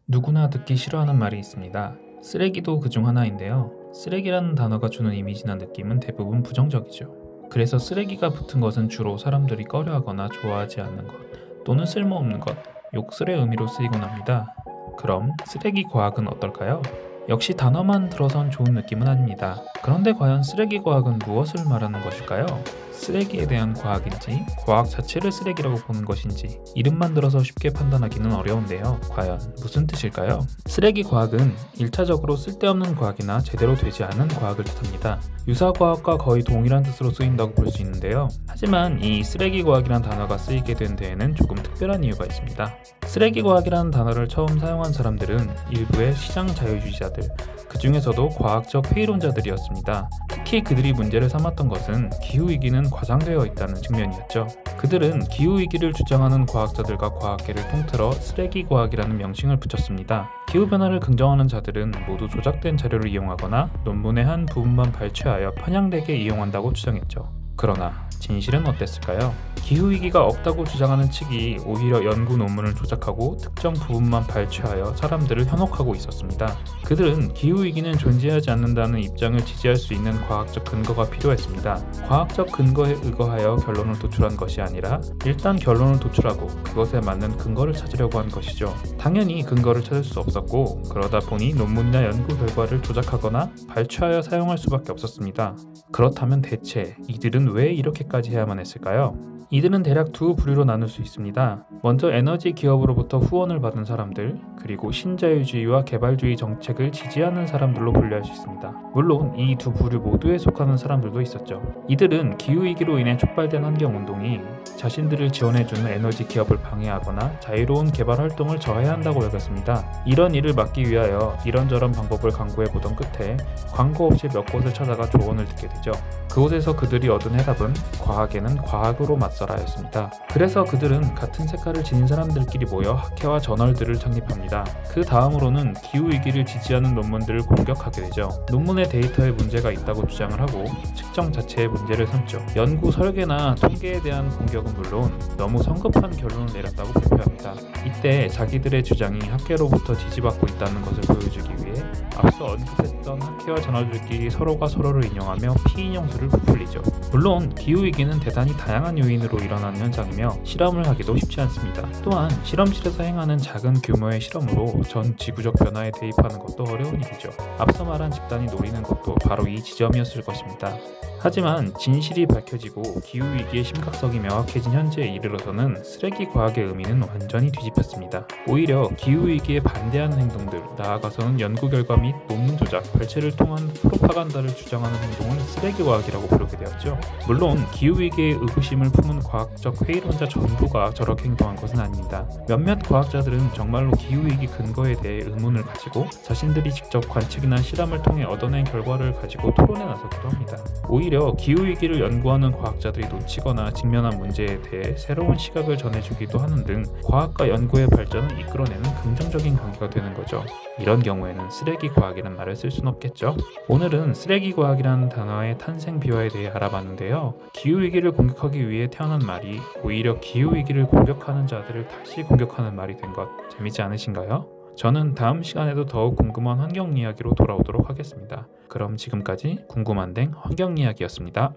누구나 듣기 싫어하는 말이 있습니다. 쓰레기도 그중 하나인데요. 쓰레기라는 단어가 주는 이미지나 느낌은 대부분 부정적이죠. 그래서 쓰레기가 붙은 것은 주로 사람들이 꺼려하거나 좋아하지 않는 것, 또는 쓸모없는 것, 욕설의 의미로 쓰이곤 합니다. 그럼 쓰레기 과학은 어떨까요? 역시 단어만 들어선 좋은 느낌은 아닙니다. 그런데 과연 쓰레기 과학은 무엇을 말하는 것일까요? 쓰레기에 대한 과학인지, 과학 자체를 쓰레기라고 보는 것인지 이름만 들어서 쉽게 판단하기는 어려운데요. 과연 무슨 뜻일까요? 쓰레기 과학은 1차적으로 쓸데없는 과학이나 제대로 되지 않은 과학을 뜻합니다. 유사 과학과 거의 동일한 뜻으로 쓰인다고 볼 수 있는데요. 하지만 이 쓰레기 과학이라는 단어가 쓰이게 된 데에는 조금 특별한 이유가 있습니다. 쓰레기 과학이라는 단어를 처음 사용한 사람들은 일부의 시장 자유주의자들, 그 중에서도 과학적 회의론자들이었습니다. 특히 그들이 문제를 삼았던 것은 기후위기는 과장되어 있다는 측면이었죠. 그들은 기후위기를 주장하는 과학자들과 과학계를 통틀어 쓰레기 과학이라는 명칭을 붙였습니다. 기후변화를 긍정하는 자들은 모두 조작된 자료를 이용하거나 논문의 한 부분만 발췌하여 편향되게 이용한다고 주장했죠. 그러나 진실은 어땠을까요? 기후위기가 없다고 주장하는 측이 오히려 연구 논문을 조작하고 특정 부분만 발췌하여 사람들을 현혹하고 있었습니다. 그들은 기후위기는 존재하지 않는다는 입장을 지지할 수 있는 과학적 근거가 필요했습니다. 과학적 근거에 의거하여 결론을 도출한 것이 아니라 일단 결론을 도출하고 그것에 맞는 근거를 찾으려고 한 것이죠. 당연히 근거를 찾을 수 없었고 그러다 보니 논문이나 연구 결과를 조작하거나 발췌하여 사용할 수밖에 없었습니다. 그렇다면 대체 이들은 왜 이렇게까지 해야만 했을까요? 이들은 대략 두 부류로 나눌 수 있습니다. 먼저 에너지 기업으로부터 후원을 받은 사람들, 그리고 신자유주의와 개발주의 정책을 지지하는 사람들로 분류할 수 있습니다. 물론 이 두 부류 모두에 속하는 사람들도 있었죠. 이들은 기후위기로 인해 촉발된 환경운동이 자신들을 지원해주는 에너지 기업을 방해하거나 자유로운 개발 활동을 저해야 한다고 여겼습니다. 이런 일을 막기 위하여 이런저런 방법을 강구해보던 끝에 광고 없이 몇 곳을 찾아가 조언을 듣게 되죠. 그곳에서 그들이 얻은 해답은 과학에는 과학으로 맞서라였습니다. 그래서 그들은 같은 색깔을 지닌 사람들끼리 모여 학회와 저널들을 창립합니다. 그 다음으로는 기후위기를 지지하는 논문들을 공격하게 되죠. 논문의 데이터에 문제가 있다고 주장을 하고 측정 자체에 문제를 삼죠. 연구 설계나 통계에 대한 공격은 물론 너무 성급한 결론을 내렸다고 발표합니다. 이때 자기들의 주장이 학계로부터 지지받고 있다는 것을 보여주기 위해 앞서 언급했던 학회와 저널들끼리 서로가 서로를 인용하며 피인용수를 부풀리죠. 물론 기후위기는 대단히 다양한 요인으로 일어나는 현상이며 실험을 하기도 쉽지 않습니다. 또한 실험실에서 행하는 작은 규모의 실험으로 전 지구적 변화에 대입하는 것도 어려운 일이죠. 앞서 말한 집단이 노리는 것도 바로 이 지점이었을 것입니다. 하지만 진실이 밝혀지고 기후위기의 심각성이 명확해진 현재에 이르러서는 쓰레기 과학의 의미는 완전히 뒤집혔습니다. 오히려 기후위기에 반대하는 행동들, 나아가서는 연구 결과 및 논문 조작, 발췌를 통한 프로파간다를 주장하는 행동을 쓰레기 과학이라고 부르게 되었죠. 물론 기후위기에 의구심을 품은 과학적 회의론자 전부가 저렇게 행동한 것은 아닙니다. 몇몇 과학자들은 정말로 기후위기 근거에 대해 의문을 가지고 자신들이 직접 관측이나 실험을 통해 얻어낸 결과를 가지고 토론에 나서기도 합니다. 오히려 기후위기를 연구하는 과학자들이 놓치거나 직면한 문제에 대해 새로운 시각을 전해주기도 하는 등 과학과 연구의 발전을 이끌어내는 긍정적인 관계가 되는 거죠. 이런 경우에는 쓰레기 과학이라는 말을 쓸 순 없겠죠. 오늘은 쓰레기 과학이라는 단어의 탄생 비화에 대해 알아봤는데요. 기후위기를 공격하기 위해 태어난 말이 오히려 기후위기를 공격하는 자들을 다시 공격하는 말이 된 것 재미지 않으신가요? 저는 다음 시간에도 더욱 궁금한 환경 이야기로 돌아오도록 하겠습니다. 그럼 지금까지 궁금한댕 환경 이야기였습니다.